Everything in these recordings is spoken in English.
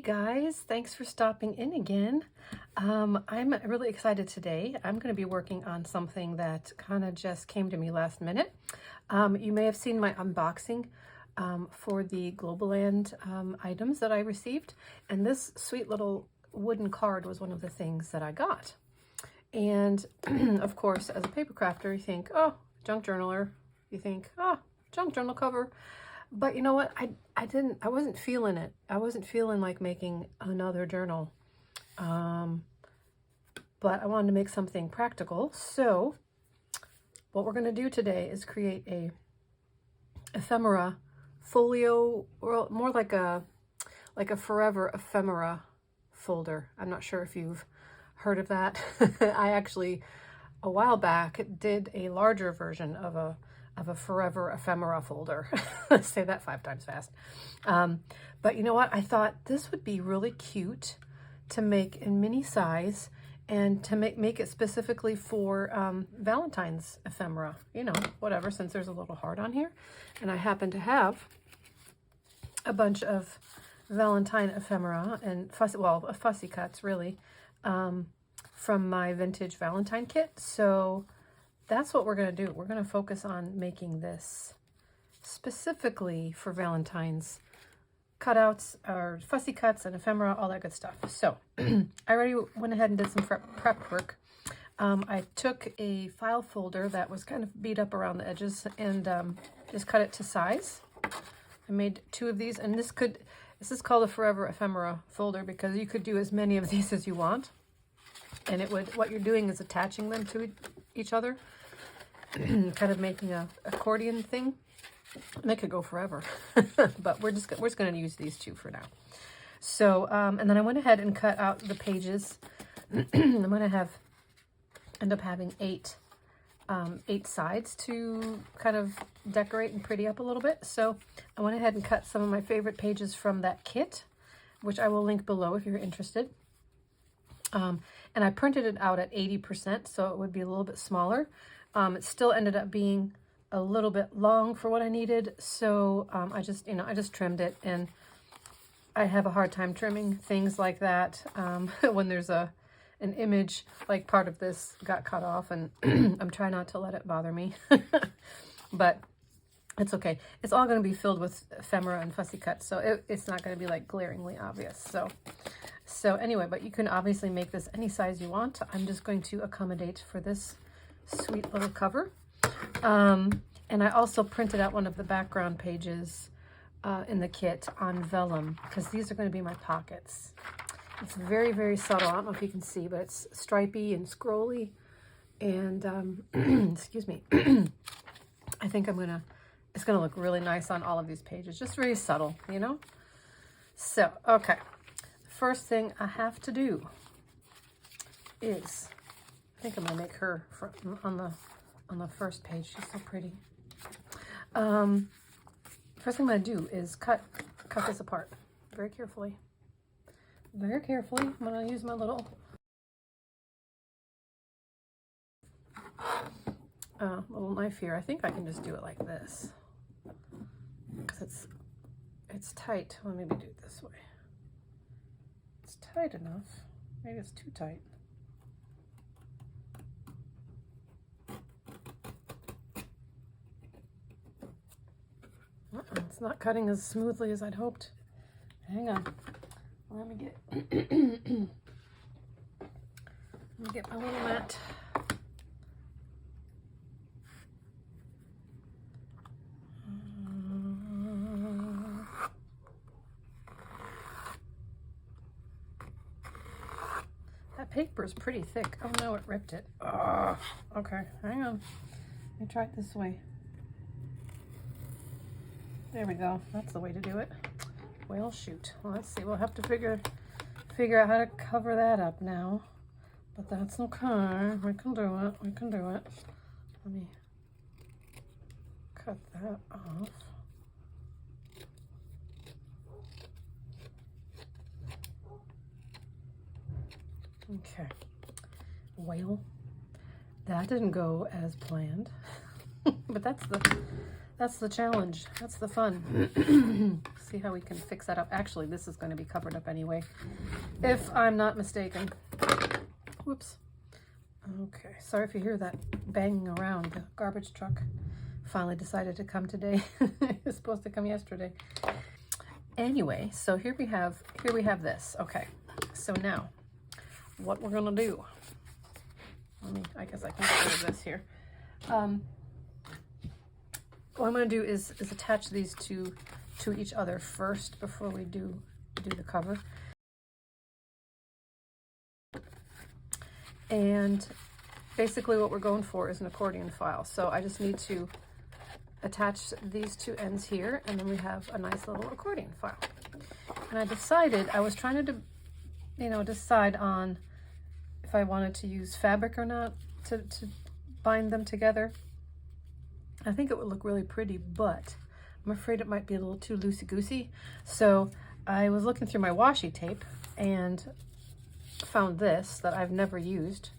guys, thanks for stopping in again. I'm really excited today. I'm going to be working on something that kind of just came to me last minute. You may have seen my unboxing for the Globeland items that I received, and this sweet little wooden card was one of the things that I got. And of course, as a paper crafter, you think, oh, junk journaler. You think, oh, junk journal cover. But you know what? I wasn't feeling it. I wasn't feeling like making another journal. But I wanted to make something practical. So what we're going to do today is create a ephemera folio, or more like a forever ephemera folder. I'm not sure if you've heard of that. I actually, a while back, did a larger version of a forever ephemera folder. Let's say that 5 times fast. But you know what? I thought this would be really cute to make in mini size and to make it specifically for Valentine's ephemera. You know, whatever, since there's a little heart on here. And I happen to have a bunch of Valentine ephemera and fussy cuts, really, from my vintage Valentine kit. So that's what we're going to do. We're going to focus on making this specifically for Valentine's cutouts, or fussy cuts and ephemera, all that good stuff. So I already went ahead and did some prep work. I took a file folder that was kind of beat up around the edges and just cut it to size. I made 2 of these, and this is called a forever ephemera folder because you could do as many of these as you want. And what you're doing is attaching them to each other, kind of making a accordion thing. And they could go forever, but we're just going to use these 2 for now. So, and then I went ahead and cut out the pages. I'm going to end up having 8 sides to kind of decorate and pretty up a little bit. So I went ahead and cut some of my favorite pages from that kit, which I will link below if you're interested. And I printed it out at 80%, so it would be a little bit smaller. It still ended up being a little bit long for what I needed, so I just trimmed it. And I have a hard time trimming things like that when there's an image, like part of this got cut off, and I'm trying not to let it bother me. But it's okay. It's all going to be filled with ephemera and fussy cuts, so it's not going to be like glaringly obvious. So anyway, but you can obviously make this any size you want. I'm just going to accommodate for this sweet little cover. And I also printed out one of the background pages in the kit on vellum, because these are going to be my pockets. It's very, very subtle. I don't know if you can see, but it's stripy and scrolly. And, excuse me, I think it's going to look really nice on all of these pages. Just very subtle, you know? So, okay. First thing I have to do is, I think I'm going to make her on the first page. She's so pretty. First thing I'm going to do is cut this apart very carefully. Very carefully. I'm going to use my little knife here. I think I can just do it like this because it's tight. Well, maybe do it this way. It's tight enough. Maybe it's too tight. It's not cutting as smoothly as I'd hoped. Hang on. Let me get my little mat. That paper is pretty thick. Oh no, it ripped it. Oh, okay, hang on. Let me try it this way. There we go. That's the way to do it. Well, shoot. Well, let's see. We'll have to figure out how to cover that up now. But that's okay. We can do it. We can do it. Let me cut that off. Okay. Well, that didn't go as planned. But that's That's the challenge. That's the fun. See how we can fix that up. Actually, this is going to be covered up anyway, if I'm not mistaken. Whoops. Okay, sorry if you hear that banging around. The garbage truck finally decided to come today. It was supposed to come yesterday. Anyway, so here we have this. Okay, so now what we're gonna do, I guess I can get rid of this here. What I'm gonna do is attach these two to each other first before we do the cover. And basically what we're going for is an accordion file. So I just need to attach these two ends here, and then we have a nice little accordion file. And I decided, I was trying to, decide on if I wanted to use fabric or not to bind them together. I think it would look really pretty, but I'm afraid it might be a little too loosey-goosey. So I was looking through my washi tape and found this that I've never used.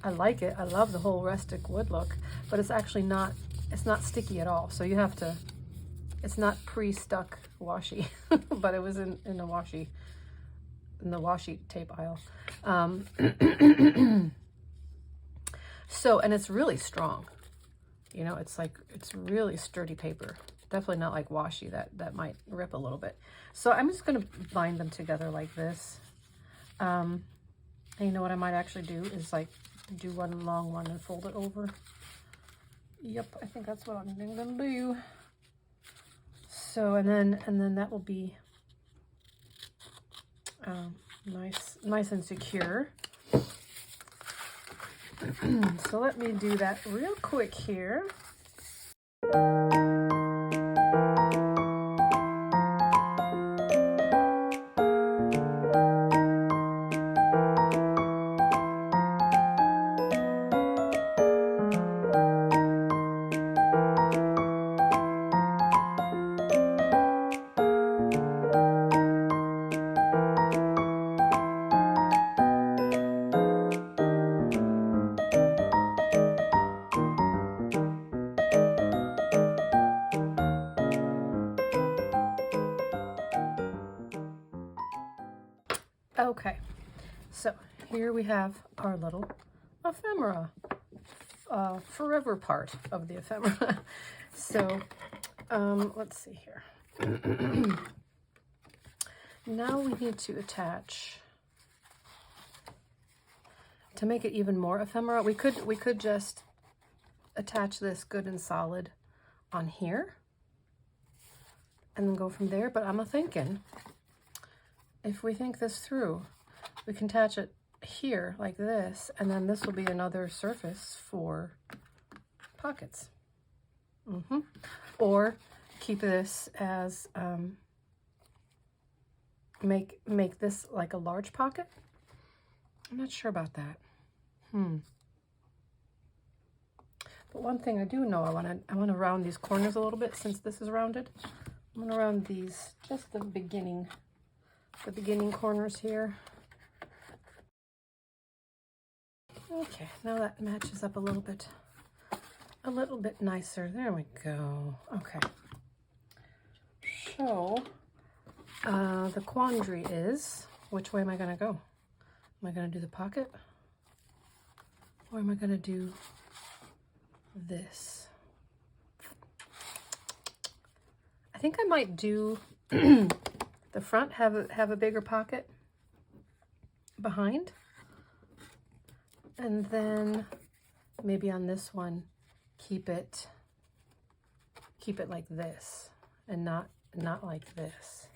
I like it. I love the whole rustic wood look, but it's actually not, it's not sticky at all. So you have to, it's not pre-stuck washi, but it was in the washi tape aisle. So, and it's really strong. It's like, it's really sturdy paper. Definitely not like washi that might rip a little bit. So I'm just going to bind them together like this. And you know what I might actually do is like do one long one and fold it over. Yep, I think that's what I'm going to do. So, and then that will be nice and secure. So let me do that real quick here. Okay, so here we have our little ephemera, forever part of the ephemera. So let's see here. Now we need to attach, to make it even more ephemera, we could just attach this good and solid on here and then go from there, but I'm thinking, if we think this through, we can attach it here like this, and then this will be another surface for pockets. Or keep this as, make this like a large pocket. I'm not sure about that. But one thing I do know, I want to round these corners a little bit since this is rounded. I'm going to round these, just the beginning corners here. Okay, now that matches up a little bit nicer. There we go. Okay. So, the quandary is, which way am I going to go? Am I going to do the pocket? Or am I going to do this? I think I might do the front, have a bigger pocket behind, and then maybe on this one keep it like this and not like this.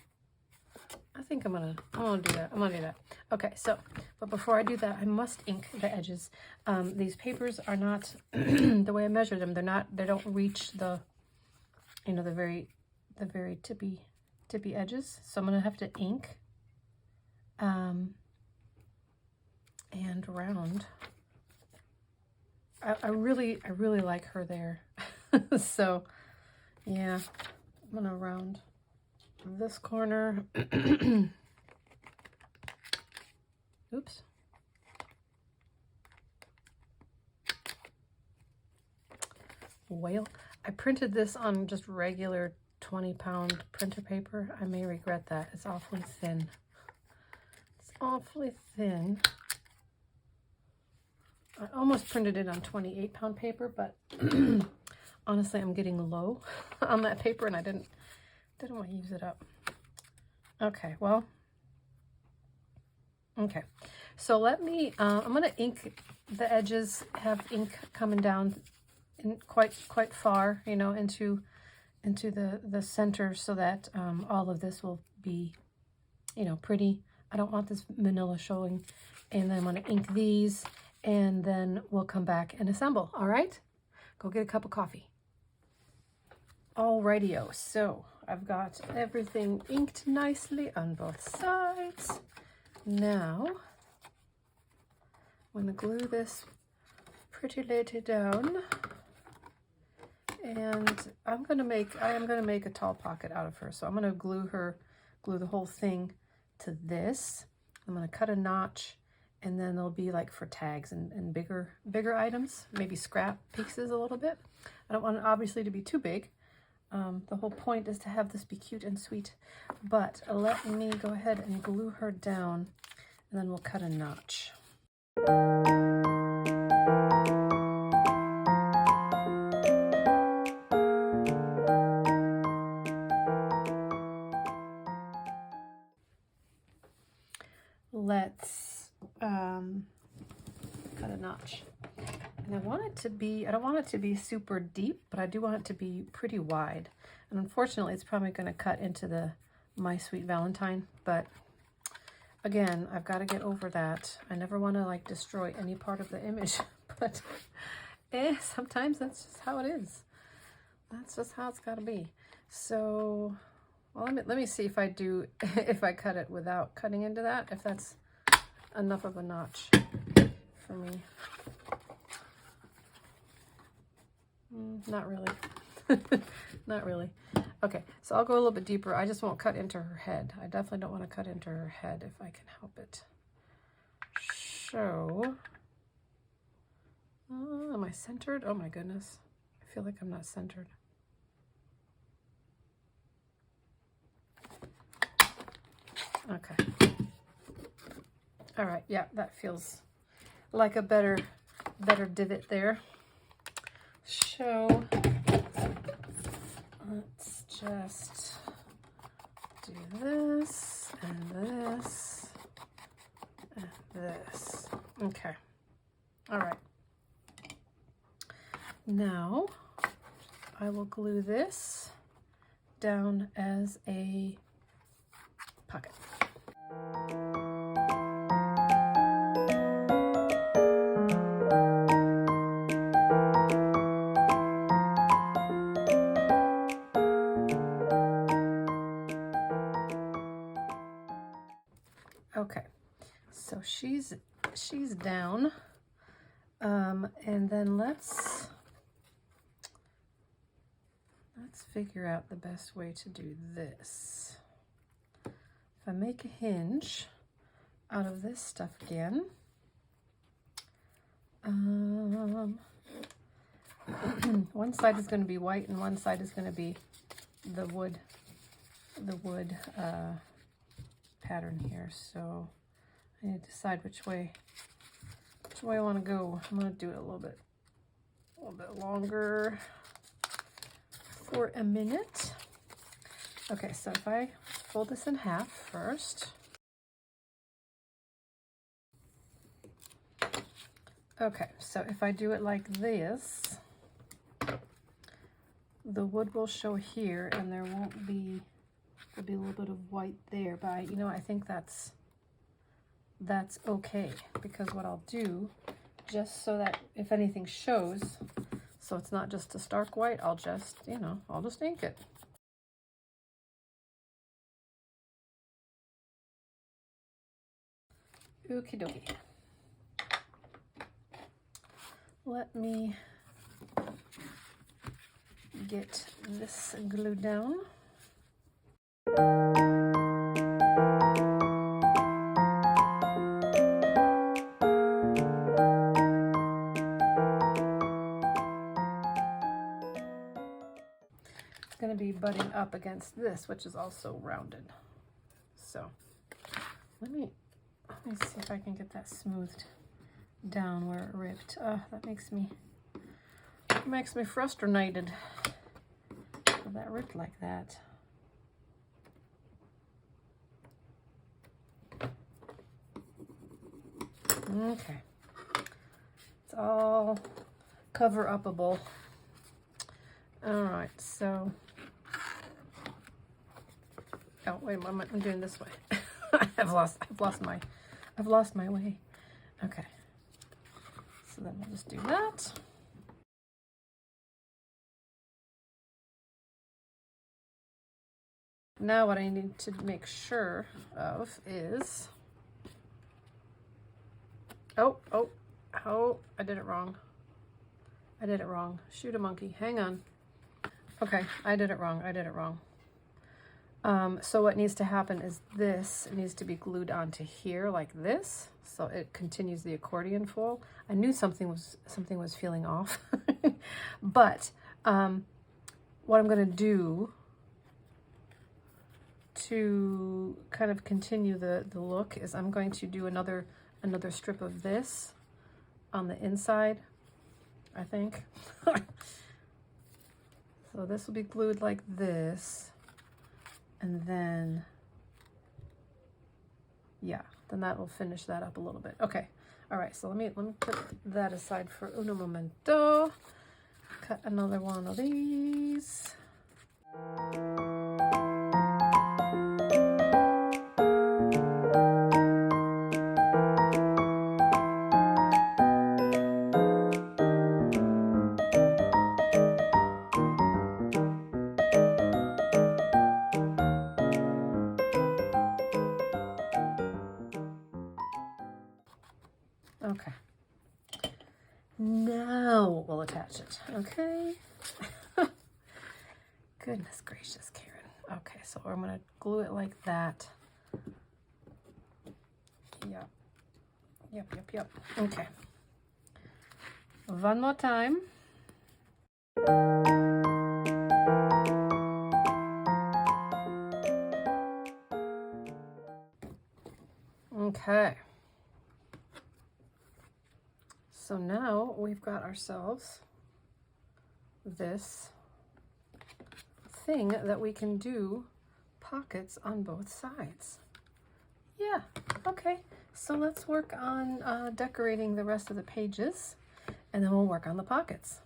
I think I'm gonna do that. I'm gonna do that. Okay, so but before I do that, I must ink the edges. These papers are not the way I measure them. They don't reach the the very tippy edges. So I'm gonna have to ink and round. I really like her there. So yeah, I'm gonna round this corner. Oops. Whale. I printed this on just regular 20-pound printer paper. I may regret that. It's awfully thin. It's awfully thin. I almost printed it on 28-pound paper, but honestly, I'm getting low on that paper, and I didn't want to use it up. Okay, well, okay. So let me, I'm going to ink the edges, have ink coming down in quite far, you know, into the center, so that all of this will be, you know, pretty. I don't want this manila showing. And then I'm going to ink these, and then we'll come back and assemble. All right, go get a cup of coffee. Alrighty-o, so I've got everything inked nicely on both sides. Now I'm going to glue this pretty lady down, and I am going to make a tall pocket out of her. So I'm going to glue the whole thing to this. I'm going to cut a notch, and then they'll be like for tags and bigger items, maybe scrap pieces a little bit. I don't want it obviously to be too big. The whole point is to have this be cute and sweet, but let me go ahead and glue her down, and then we'll cut a notch. Let's cut a notch. And I want it to be, I don't want it to be super deep, but I do want it to be pretty wide. And unfortunately, it's probably going to cut into the My Sweet Valentine. But again, I've got to get over that. I never want to like destroy any part of the image. But sometimes that's just how it is. That's just how it's got to be. So, well, let me see if I do, if I cut it without cutting into that, if that's enough of a notch for me. Not really. Not really. Okay, so I'll go a little bit deeper. I just won't cut into her head. I definitely don't want to cut into her head if I can help it. So, am I centered? Oh my goodness. I feel like I'm not centered. Okay. All right, yeah, that feels like a better divot there. So let's just do this and this and this. Okay. All right. Now I will glue this down as a pocket. Okay, so she's down, and then let's figure out the best way to do this. If I make a hinge out of this stuff again, one side is going to be white and one side is going to be the wood pattern here. So I need to decide which way I want to go. I'm going to do it a little bit longer for a minute. Okay, so if I fold this in half first. Okay, so if I do it like this, the wood will show here, and there won't be, there'll be a little bit of white there, but you know, I think that's okay, because what I'll do, just so that if anything shows, so it's not just a stark white, I'll just, you know, I'll just ink it. Okie dokie. Let me get this glued down. butting up against this, which is also rounded. So let me see if I can get that smoothed down where it ripped. That makes me frustrated. That ripped like that. Okay, it's all cover-upable. All right, so, oh wait a moment, I'm doing this way. I've lost my way. Okay, so then we'll just do that. Now what I need to make sure of is, oh, I did it wrong. Shoot a monkey, hang on. Okay, I did it wrong. So what needs to happen is this needs to be glued onto here like this, so it continues the accordion fold. I knew something was feeling off, but what I'm going to do to kind of continue the look is I'm going to do another strip of this on the inside, I think. So this will be glued like this, and then, yeah, then that will finish that up a little bit. Okay, all right, so let me put that aside for un momento. Cut another one of these. Okay, now we'll attach it, okay? Goodness gracious, Karen. Okay, so I'm gonna glue it like that. Yep. Okay. One more time. Okay. So now we've got ourselves this thing that we can do pockets on both sides. Yeah, okay. So let's work on decorating the rest of the pages, and then we'll work on the pockets.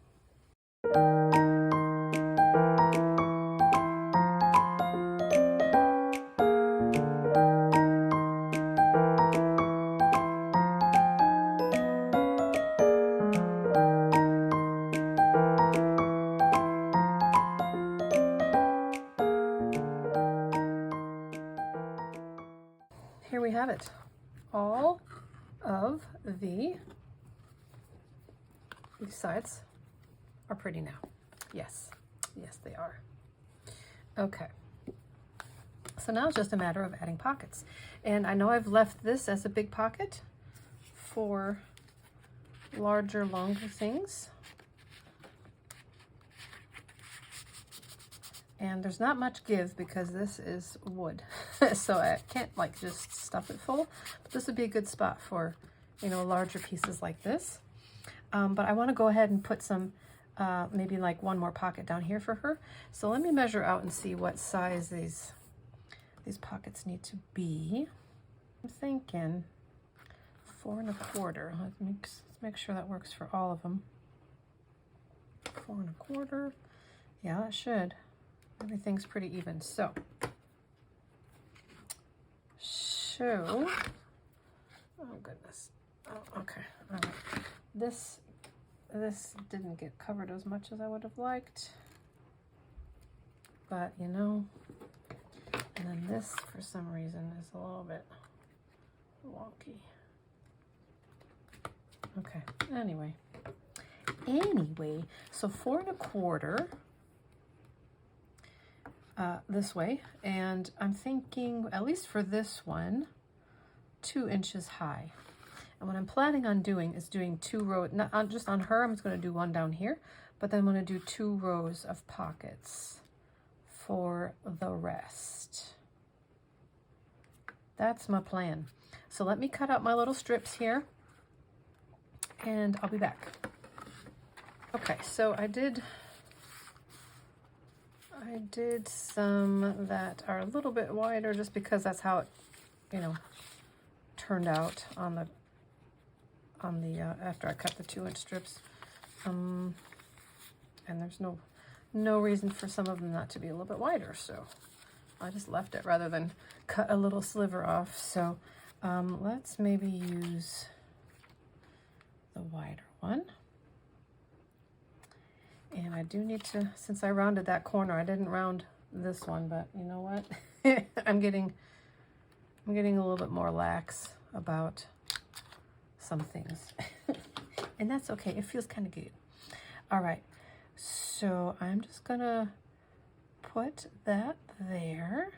Here we have it. All of these sides are pretty now. Yes, they are. Okay. So now it's just a matter of adding pockets. And I know I've left this as a big pocket for larger, longer things. And there's not much give because this is wood. So I can't like just stuff it full. But this would be a good spot for, you know, larger pieces like this. But I want to go ahead and put some, maybe like one more pocket down here for her. So let me measure out and see what size these pockets need to be. I'm thinking 4 1/4. Let's make sure that works for all of them. 4 1/4. Yeah, that should. Everything's pretty even. So, oh goodness. Oh, okay. All right. This didn't get covered as much as I would have liked, but you know. And then this, for some reason, is a little bit wonky. Okay. Anyway, so 4 1/4. This way, and I'm thinking, at least for this one, 2 inches high. And what I'm planning on doing is doing 2 rows, not just on her, I'm just going to do one down here, but then I'm going to do 2 rows of pockets for the rest. That's my plan. So let me cut out my little strips here and I'll be back. Okay, so I did some that are a little bit wider just because that's how it, you know, turned out on the after I cut the 2-inch strips. And there's no reason for some of them not to be a little bit wider, so I just left it rather than cut a little sliver off. So let's maybe use the wider one. And I do need to, since I rounded that corner, I didn't round this one, but you know what? I'm getting a little bit more lax about some things. And that's okay. It feels kind of good. All right. So I'm just gonna put that there.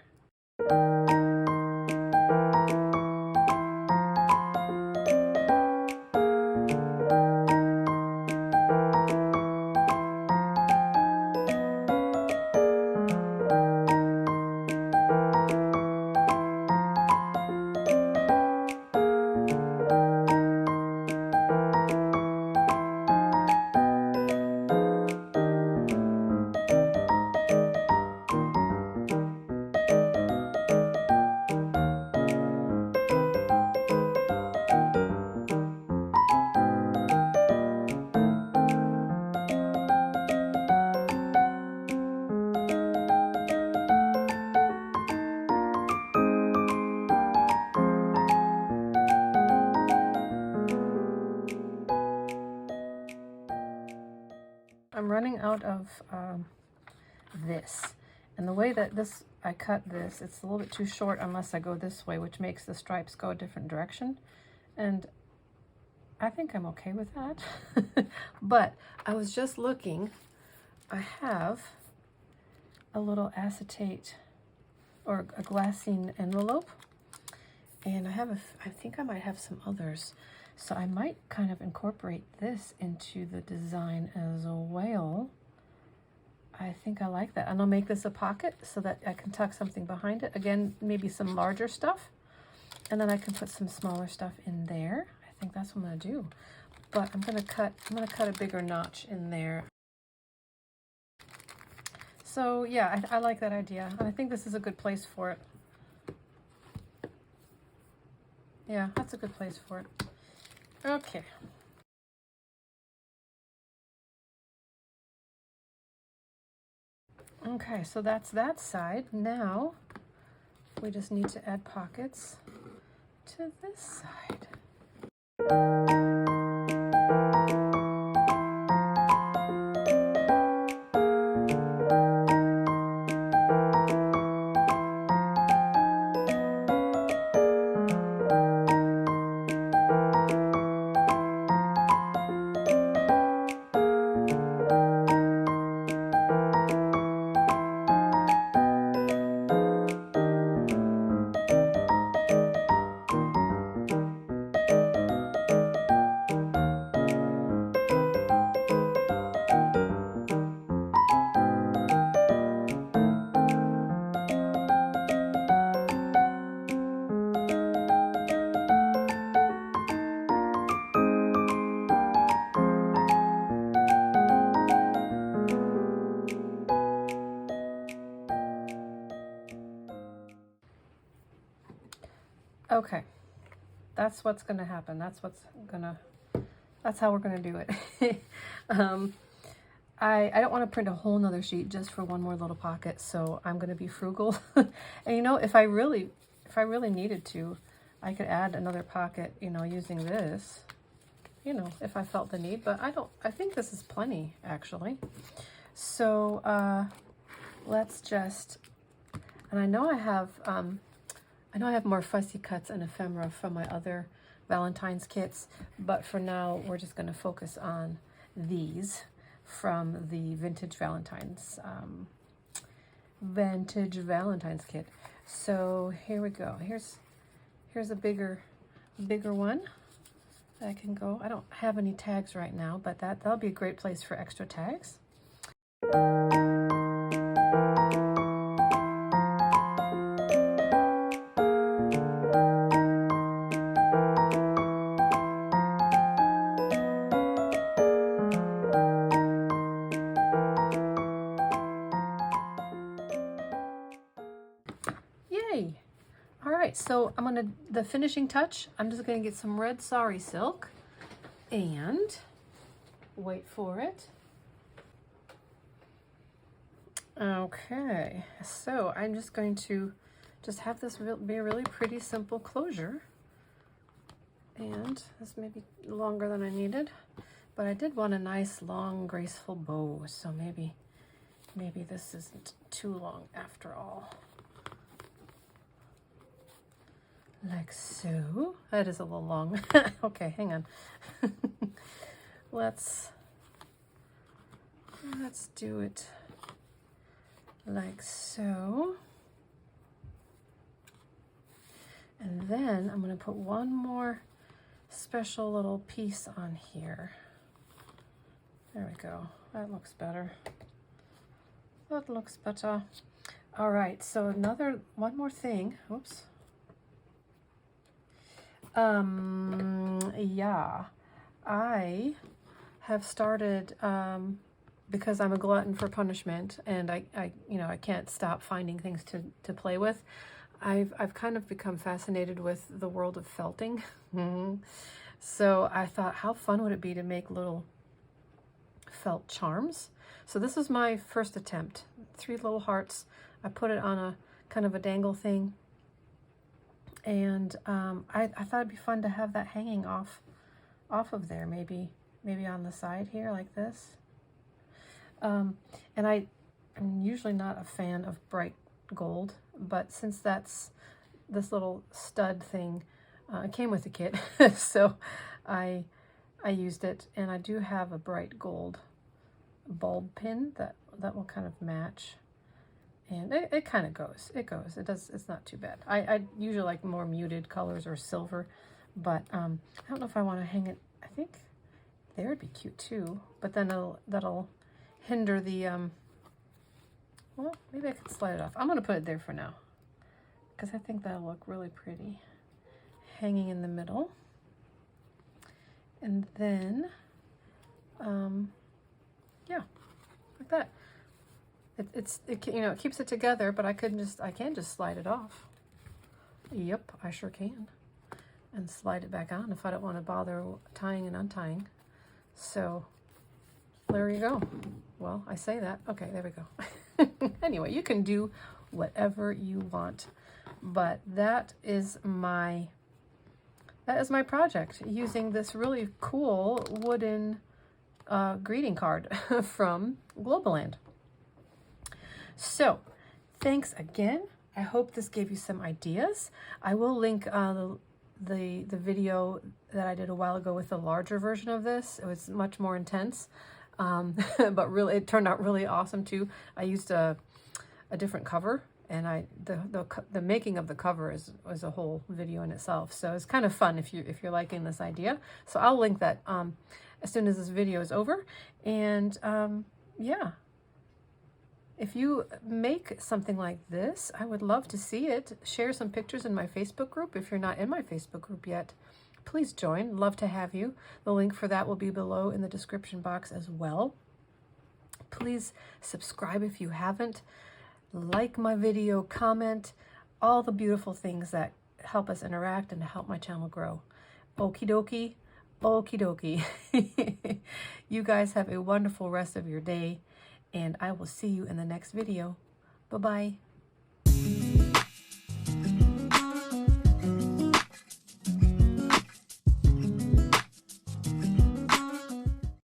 I'm running out of this, and the way that I cut this, it's a little bit too short unless I go this way, which makes the stripes go a different direction, and I think I'm okay with that. But I was just looking, I have a little acetate or a glassine envelope, and I think I might have some others. So I might kind of incorporate this into the design as well. I think I like that. And I'll make this a pocket so that I can tuck something behind it. Again, maybe some larger stuff. And then I can put some smaller stuff in there. I think that's what I'm gonna do. But I'm gonna cut a bigger notch in there. So yeah, I like that idea. And I think this is a good place for it. Yeah, that's a good place for it. Okay. Okay, so that's that side. Now we just need to add pockets to this side. Okay, that's what's going to happen. That's how we're going to do it. I don't want to print a whole nother sheet just for one more little pocket, so I'm going to be frugal. And you know, if I really needed to, I could add another pocket, you know, using this, you know, if I felt the need, but I think this is plenty actually. So let's just, and I know I have more fussy cuts and ephemera from my other Valentine's kits, but for now we're just going to focus on these from the Vintage Valentine's kit. So here we go. Here's a bigger one that I can go. I don't have any tags right now, but that'll be a great place for extra tags. so the finishing touch, I'm just gonna get some red sari silk and wait for it. Okay, so I'm just going to just have this be a really pretty simple closure. And this may be longer than I needed, but I did want a nice, long, graceful bow, so maybe this isn't too long after all. Like so. That is a little long. Okay, hang on. Let's do it like so. And then I'm going to put one more special little piece on here. There we go. That looks better. That looks better. All right, so one more thing. Oops. Yeah, I have started, because I'm a glutton for punishment and I can't stop finding things to play with. I've kind of become fascinated with the world of felting. So I thought, how fun would it be to make little felt charms? So this is my first attempt. 3 little hearts. I put it on a kind of a dangle thing. And I thought it'd be fun to have that hanging off of there, maybe on the side here like this. And I'm usually not a fan of bright gold, but since that's this little stud thing, it came with the kit, so I used it, and I do have a bright gold bulb pin that will kind of match, and it kind of goes. It's not too bad. I usually like more muted colors or silver, but I don't know if I want to hang it. I think there would be cute too, but then that'll hinder the well, maybe I could slide it off. I'm going to put it there for now because I think that'll look really pretty hanging in the middle. And then, yeah, like that. It keeps it together, but I can just slide it off. Yep, I sure can. And slide it back on if I don't want to bother tying and untying. So there you go. Well, I say that. Okay, there we go. Anyway, you can do whatever you want, but that is my project using this really cool wooden greeting card from Globeland. So thanks again. I hope this gave you some ideas. I will link the video that I did a while ago with the larger version of this. It was much more intense. But really, it turned out really awesome too. I used a different cover, and the making of the cover was a whole video in itself. So it's kind of fun if you're liking this idea. So I'll link that as soon as this video is over. And yeah, if you make something like this, I would love to see it. Share some pictures in my Facebook group. If you're not in my Facebook group yet, please join. Love to have you. The link for that will be below in the description box as well. Please subscribe if you haven't. Like my video, comment, all the beautiful things that help us interact and help my channel grow. Okie dokie, okie dokie. You guys have a wonderful rest of your day, and I will see you in the next video. Bye-bye.